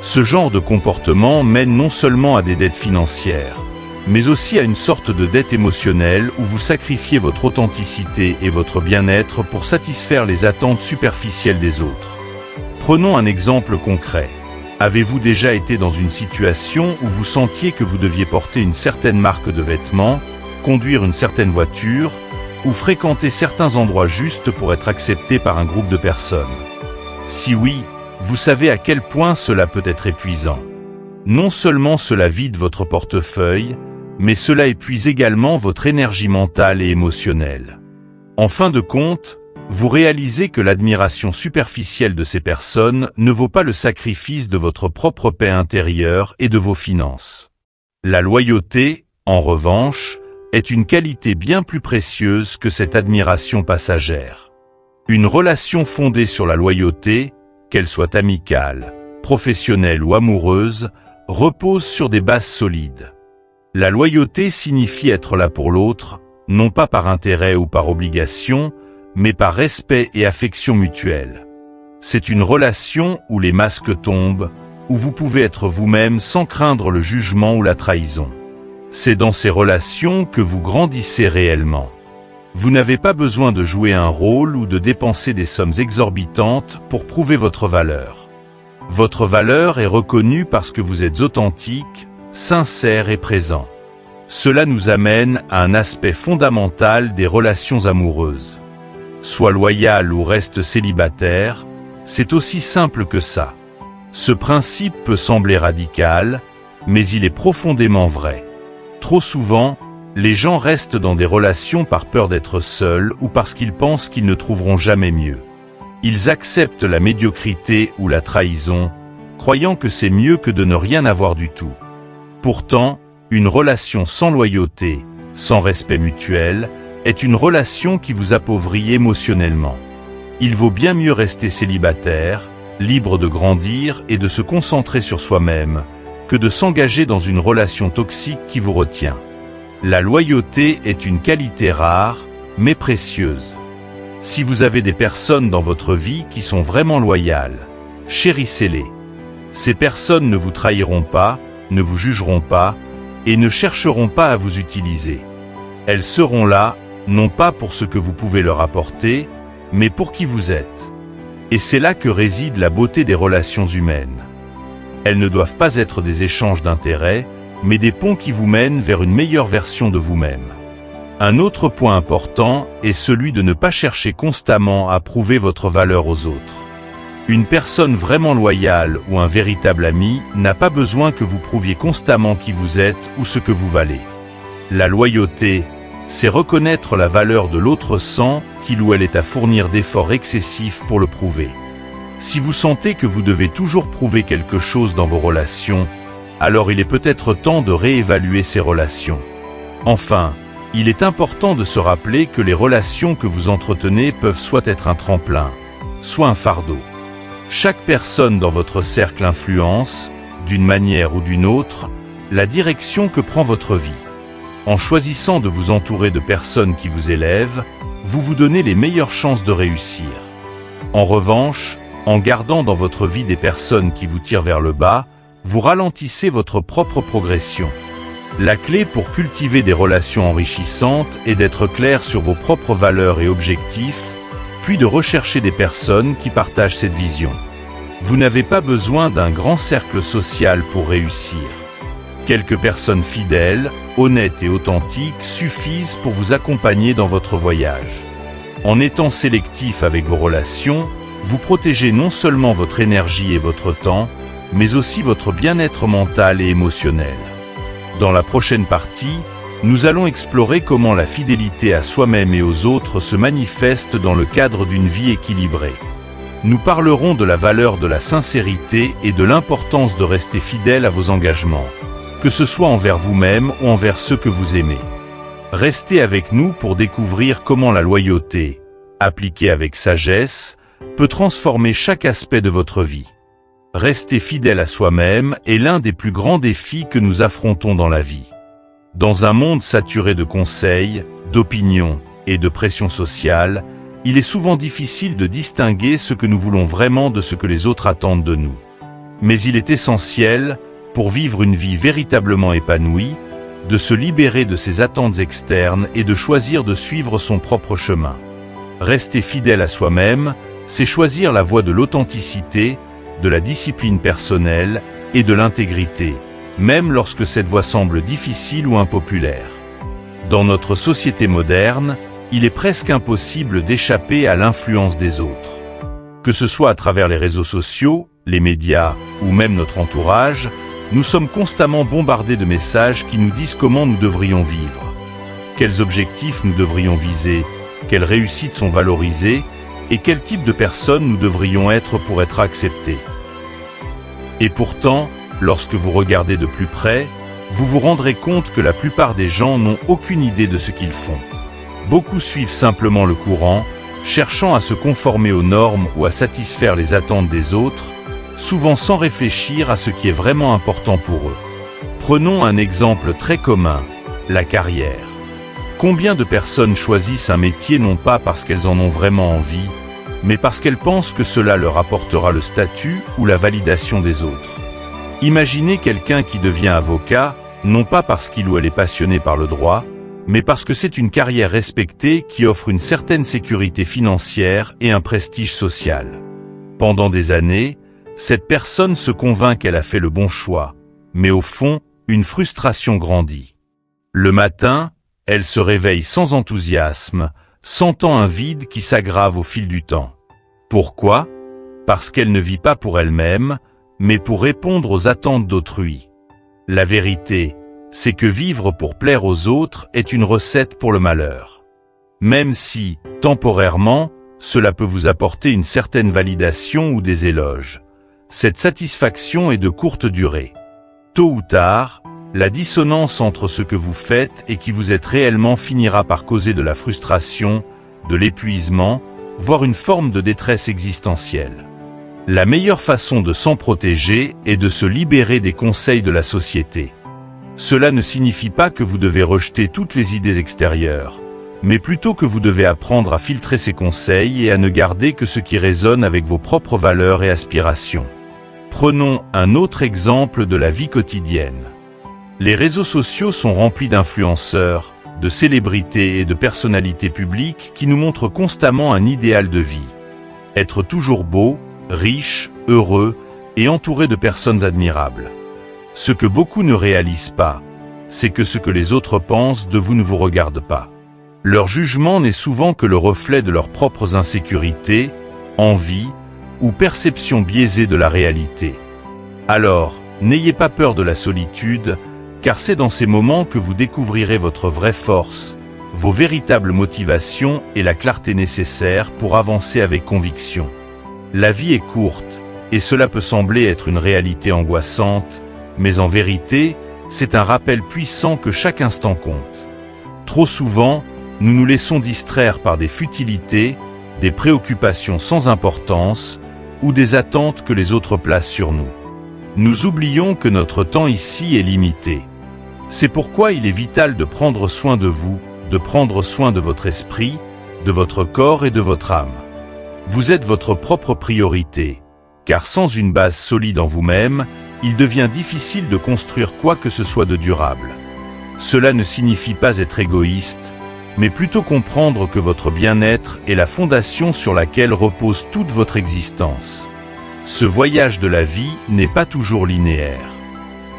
Ce genre de comportement mène non seulement à des dettes financières, mais aussi à une sorte de dette émotionnelle où vous sacrifiez votre authenticité et votre bien-être pour satisfaire les attentes superficielles des autres. Prenons un exemple concret. Avez-vous déjà été dans une situation où vous sentiez que vous deviez porter une certaine marque de vêtements, conduire une certaine voiture, ou fréquenter certains endroits juste pour être accepté par un groupe de personnes? Si oui, vous savez à quel point cela peut être épuisant. Non seulement cela vide votre portefeuille, mais cela épuise également votre énergie mentale et émotionnelle. En fin de compte, vous réalisez que l'admiration superficielle de ces personnes ne vaut pas le sacrifice de votre propre paix intérieure et de vos finances. La loyauté, en revanche, est une qualité bien plus précieuse que cette admiration passagère. Une relation fondée sur la loyauté, qu'elle soit amicale, professionnelle ou amoureuse, repose sur des bases solides. La loyauté signifie être là pour l'autre, non pas par intérêt ou par obligation, mais par respect et affection mutuelle. C'est une relation où les masques tombent, où vous pouvez être vous-même sans craindre le jugement ou la trahison. C'est dans ces relations que vous grandissez réellement. Vous n'avez pas besoin de jouer un rôle ou de dépenser des sommes exorbitantes pour prouver votre valeur. Votre valeur est reconnue parce que vous êtes authentique, sincère et présent. Cela nous amène à un aspect fondamental des relations amoureuses. Sois loyal ou reste célibataire, c'est aussi simple que ça. Ce principe peut sembler radical, mais il est profondément vrai. Trop souvent, les gens restent dans des relations par peur d'être seuls ou parce qu'ils pensent qu'ils ne trouveront jamais mieux. Ils acceptent la médiocrité ou la trahison, croyant que c'est mieux que de ne rien avoir du tout. Pourtant, une relation sans loyauté, sans respect mutuel, est une relation qui vous appauvrit émotionnellement. Il vaut bien mieux rester célibataire, libre de grandir et de se concentrer sur soi-même, que de s'engager dans une relation toxique qui vous retient. La loyauté est une qualité rare, mais précieuse. Si vous avez des personnes dans votre vie qui sont vraiment loyales, chérissez-les. Ces personnes ne vous trahiront pas, ne vous jugeront pas, et ne chercheront pas à vous utiliser. Elles seront là, non pas pour ce que vous pouvez leur apporter, mais pour qui vous êtes. Et c'est là que réside la beauté des relations humaines. Elles ne doivent pas être des échanges d'intérêts, mais des ponts qui vous mènent vers une meilleure version de vous-même. Un autre point important est celui de ne pas chercher constamment à prouver votre valeur aux autres. Une personne vraiment loyale ou un véritable ami n'a pas besoin que vous prouviez constamment qui vous êtes ou ce que vous valez. La loyauté, c'est reconnaître la valeur de l'autre sans qu'il ou elle ait à fournir d'efforts excessifs pour le prouver. Si vous sentez que vous devez toujours prouver quelque chose dans vos relations, alors il est peut-être temps de réévaluer ces relations. Enfin, il est important de se rappeler que les relations que vous entretenez peuvent soit être un tremplin, soit un fardeau. Chaque personne dans votre cercle influence, d'une manière ou d'une autre, la direction que prend votre vie. En choisissant de vous entourer de personnes qui vous élèvent, vous vous donnez les meilleures chances de réussir. En revanche, en gardant dans votre vie des personnes qui vous tirent vers le bas, vous ralentissez votre propre progression. La clé pour cultiver des relations enrichissantes est d'être clair sur vos propres valeurs et objectifs, puis de rechercher des personnes qui partagent cette vision. Vous n'avez pas besoin d'un grand cercle social pour réussir. Quelques personnes fidèles, honnêtes et authentiques suffisent pour vous accompagner dans votre voyage. En étant sélectif avec vos relations, vous protégez non seulement votre énergie et votre temps, mais aussi votre bien-être mental et émotionnel. Dans la prochaine partie, nous allons explorer comment la fidélité à soi-même et aux autres se manifeste dans le cadre d'une vie équilibrée. Nous parlerons de la valeur de la sincérité et de l'importance de rester fidèle à vos engagements, que ce soit envers vous-même ou envers ceux que vous aimez. Restez avec nous pour découvrir comment la loyauté, appliquée avec sagesse, peut transformer chaque aspect de votre vie. Rester fidèle à soi-même est l'un des plus grands défis que nous affrontons dans la vie. Dans un monde saturé de conseils, d'opinions et de pression sociale, il est souvent difficile de distinguer ce que nous voulons vraiment de ce que les autres attendent de nous. Mais il est essentiel, pour vivre une vie véritablement épanouie, de se libérer de ses attentes externes et de choisir de suivre son propre chemin. Rester fidèle à soi-même, c'est choisir la voie de l'authenticité, de la discipline personnelle et de l'intégrité, même lorsque cette voie semble difficile ou impopulaire. Dans notre société moderne, il est presque impossible d'échapper à l'influence des autres. Que ce soit à travers les réseaux sociaux, les médias ou même notre entourage, nous sommes constamment bombardés de messages qui nous disent comment nous devrions vivre, quels objectifs nous devrions viser quelles réussites sont valorisées et quel type de personnes nous devrions être pour être acceptés. Et pourtant, lorsque vous regardez de plus près, vous vous rendrez compte que la plupart des gens n'ont aucune idée de ce qu'ils font. Beaucoup suivent simplement le courant, cherchant à se conformer aux normes ou à satisfaire les attentes des autres, souvent sans réfléchir à ce qui est vraiment important pour eux. Prenons un exemple très commun, la carrière. Combien de personnes choisissent un métier non pas parce qu'elles en ont vraiment envie, mais parce qu'elles pensent que cela leur apportera le statut ou la validation des autres. Imaginez quelqu'un qui devient avocat, non pas parce qu'il ou elle est passionné par le droit, mais parce que c'est une carrière respectée qui offre une certaine sécurité financière et un prestige social. Pendant des années, cette personne se convainc qu'elle a fait le bon choix, mais au fond, une frustration grandit. Le matin, elle se réveille sans enthousiasme, sentant un vide qui s'aggrave au fil du temps. Pourquoi? Parce qu'elle ne vit pas pour elle-même, mais pour répondre aux attentes d'autrui. La vérité, c'est que vivre pour plaire aux autres est une recette pour le malheur. Même si, temporairement, cela peut vous apporter une certaine validation ou des éloges, cette satisfaction est de courte durée. Tôt ou tard, la dissonance entre ce que vous faites et qui vous êtes réellement finira par causer de la frustration, de l'épuisement, voire une forme de détresse existentielle. La meilleure façon de s'en protéger est de se libérer des conseils de la société. Cela ne signifie pas que vous devez rejeter toutes les idées extérieures, mais plutôt que vous devez apprendre à filtrer ces conseils et à ne garder que ce qui résonne avec vos propres valeurs et aspirations. Prenons un autre exemple de la vie quotidienne. Les réseaux sociaux sont remplis d'influenceurs, de célébrités et de personnalités publiques qui nous montrent constamment un idéal de vie. Être toujours beau, riche, heureux et entouré de personnes admirables. Ce que beaucoup ne réalisent pas, c'est que ce que les autres pensent de vous ne vous regarde pas. Leur jugement n'est souvent que le reflet de leurs propres insécurités, envies ou perceptions biaisées de la réalité. Alors, n'ayez pas peur de la solitude, car c'est dans ces moments que vous découvrirez votre vraie force, vos véritables motivations et la clarté nécessaire pour avancer avec conviction. La vie est courte, et cela peut sembler être une réalité angoissante, mais en vérité, c'est un rappel puissant que chaque instant compte. Trop souvent, nous nous laissons distraire par des futilités, des préoccupations sans importance, ou des attentes que les autres placent sur nous. Nous oublions que notre temps ici est limité. C'est pourquoi il est vital de prendre soin de vous, de prendre soin de votre esprit, de votre corps et de votre âme. Vous êtes votre propre priorité, car sans une base solide en vous-même, il devient difficile de construire quoi que ce soit de durable. Cela ne signifie pas être égoïste, mais plutôt comprendre que votre bien-être est la fondation sur laquelle repose toute votre existence. Ce voyage de la vie n'est pas toujours linéaire.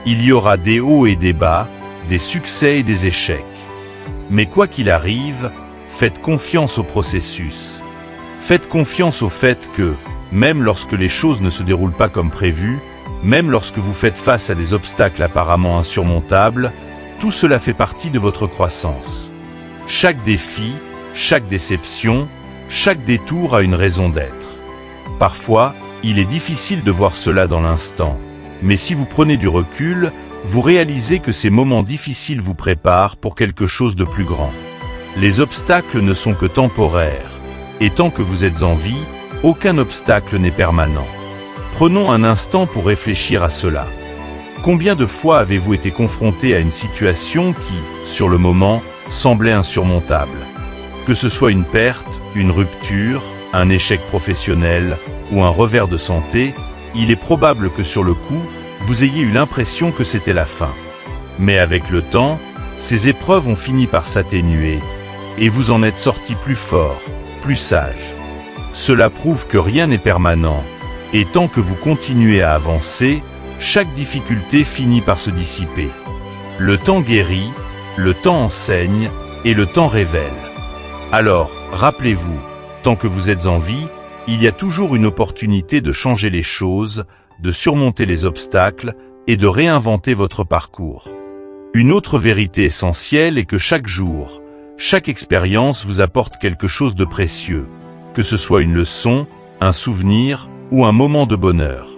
Il y aura des hauts et des bas, des succès et des échecs. Mais quoi qu'il arrive, faites confiance au processus. Faites confiance au fait que, même lorsque les choses ne se déroulent pas comme prévu, même lorsque vous faites face à des obstacles apparemment insurmontables, tout cela fait partie de votre croissance. Chaque défi, chaque déception, chaque détour a une raison d'être. Parfois, il est difficile de voir cela dans l'instant, mais si vous prenez du recul, vous réalisez que ces moments difficiles vous préparent pour quelque chose de plus grand. Les obstacles ne sont que temporaires, et tant que vous êtes en vie, aucun obstacle n'est permanent. Prenons un instant pour réfléchir à cela. Combien de fois avez-vous été confronté à une situation qui, sur le moment, semblait insurmontable? Que ce soit une perte, une rupture, un échec professionnel ou un revers de santé, il est probable que sur le coup, vous ayez eu l'impression que c'était la fin. Mais avec le temps, ces épreuves ont fini par s'atténuer, et vous en êtes sorti plus fort, plus sage. Cela prouve que rien n'est permanent, et tant que vous continuez à avancer, chaque difficulté finit par se dissiper. Le temps guérit, le temps enseigne, et le temps révèle. Alors, rappelez-vous, tant que vous êtes en vie, il y a toujours une opportunité de changer les choses, de surmonter les obstacles et de réinventer votre parcours. Une autre vérité essentielle est que chaque jour, Chaque expérience vous apporte quelque chose de précieux, que ce soit une leçon, un souvenir ou un moment de bonheur.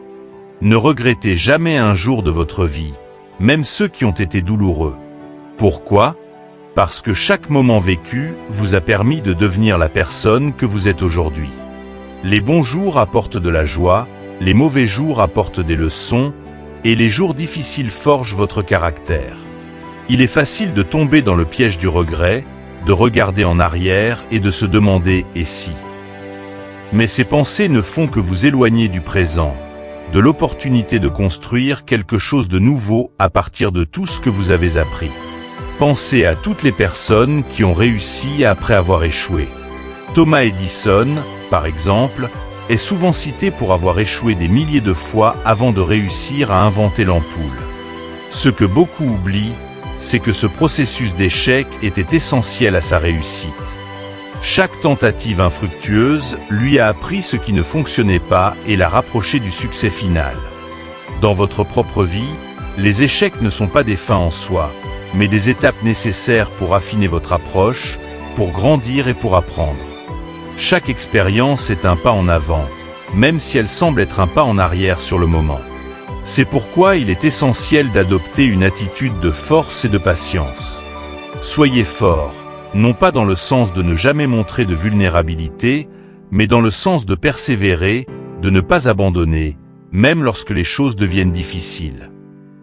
Ne regrettez jamais un jour de votre vie, même ceux qui ont été douloureux. Pourquoi ? Parce que chaque moment vécu vous a permis de devenir la personne que vous êtes aujourd'hui. Les bons jours apportent de la joie, les mauvais jours apportent des leçons, et les jours difficiles forgent votre caractère. Il est facile de tomber dans le piège du regret, de regarder en arrière et de se demander « et si ?» Mais ces pensées ne font que vous éloigner du présent, de l'opportunité de construire quelque chose de nouveau à partir de tout ce que vous avez appris. Pensez à toutes les personnes qui ont réussi après avoir échoué. Thomas Edison, par exemple, est souvent cité pour avoir échoué des milliers de fois avant de réussir à inventer l'ampoule. Ce que beaucoup oublient, c'est que ce processus d'échec était essentiel à sa réussite. Chaque tentative infructueuse lui a appris ce qui ne fonctionnait pas et l'a rapproché du succès final. Dans votre propre vie, les échecs ne sont pas des fins en soi, mais des étapes nécessaires pour affiner votre approche, pour grandir et pour apprendre. Chaque expérience est un pas en avant, même si elle semble être un pas en arrière sur le moment. C'est pourquoi il est essentiel d'adopter une attitude de force et de patience. Soyez fort, non pas dans le sens de ne jamais montrer de vulnérabilité, mais dans le sens de persévérer, de ne pas abandonner, même lorsque les choses deviennent difficiles.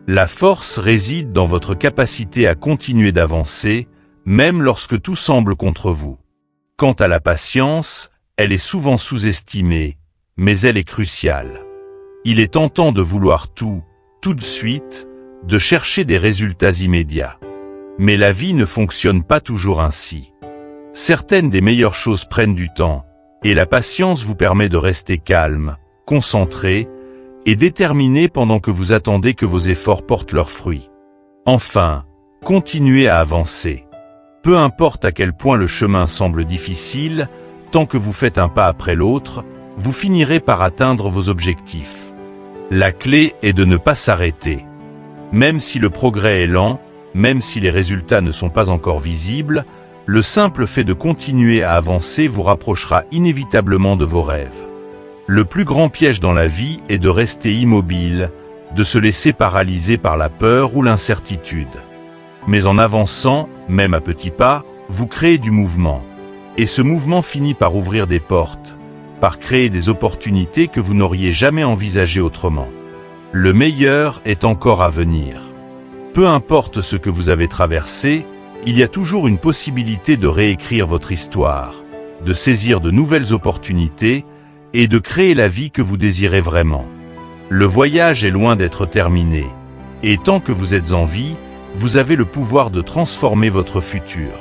La force réside dans votre capacité à continuer d'avancer, même lorsque tout semble contre vous. Quant à la patience, elle est souvent sous-estimée, mais elle est cruciale. Il est tentant de vouloir tout de suite, de chercher des résultats immédiats. Mais la vie ne fonctionne pas toujours ainsi. Certaines des meilleures choses prennent du temps, et la patience vous permet de rester calme, concentré et déterminé pendant que vous attendez que vos efforts portent leurs fruits. Enfin, continuez à avancer. Peu importe à quel point le chemin semble difficile, tant que vous faites un pas après l'autre, vous finirez par atteindre vos objectifs. La clé est de ne pas s'arrêter. Même si le progrès est lent, même si les résultats ne sont pas encore visibles, le simple fait de continuer à avancer vous rapprochera inévitablement de vos rêves. Le plus grand piège dans la vie est de rester immobile, de se laisser paralyser par la peur ou l'incertitude. Mais en avançant, même à petits pas, vous créez du mouvement. Et ce mouvement finit par ouvrir des portes, par créer des opportunités que vous n'auriez jamais envisagées autrement. Le meilleur est encore à venir. Peu importe ce que vous avez traversé, il y a toujours une possibilité de réécrire votre histoire, de saisir de nouvelles opportunités et de créer la vie que vous désirez vraiment. Le voyage est loin d'être terminé, et tant que vous êtes en vie, vous avez le pouvoir de transformer votre futur.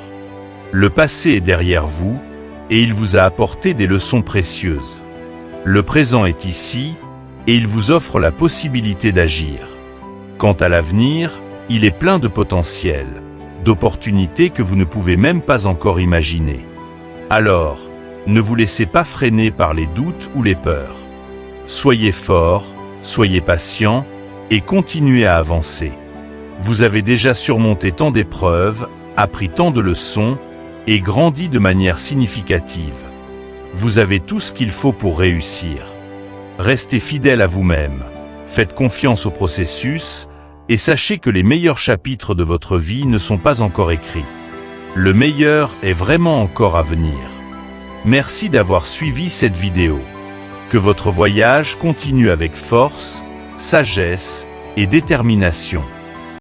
Le passé est derrière vous, et il vous a apporté des leçons précieuses. Le présent est ici, et il vous offre la possibilité d'agir. Quant à l'avenir, il est plein de potentiel, d'opportunités que vous ne pouvez même pas encore imaginer. Alors, ne vous laissez pas freiner par les doutes ou les peurs. Soyez fort, soyez patient, et continuez à avancer. Vous avez déjà surmonté tant d'épreuves, appris tant de leçons, et grandi de manière significative. Vous avez tout ce qu'il faut pour réussir. Restez fidèle à vous-même, faites confiance au processus, et sachez que les meilleurs chapitres de votre vie ne sont pas encore écrits. Le meilleur est vraiment encore à venir. Merci d'avoir suivi cette vidéo. Que votre voyage continue avec force, sagesse et détermination.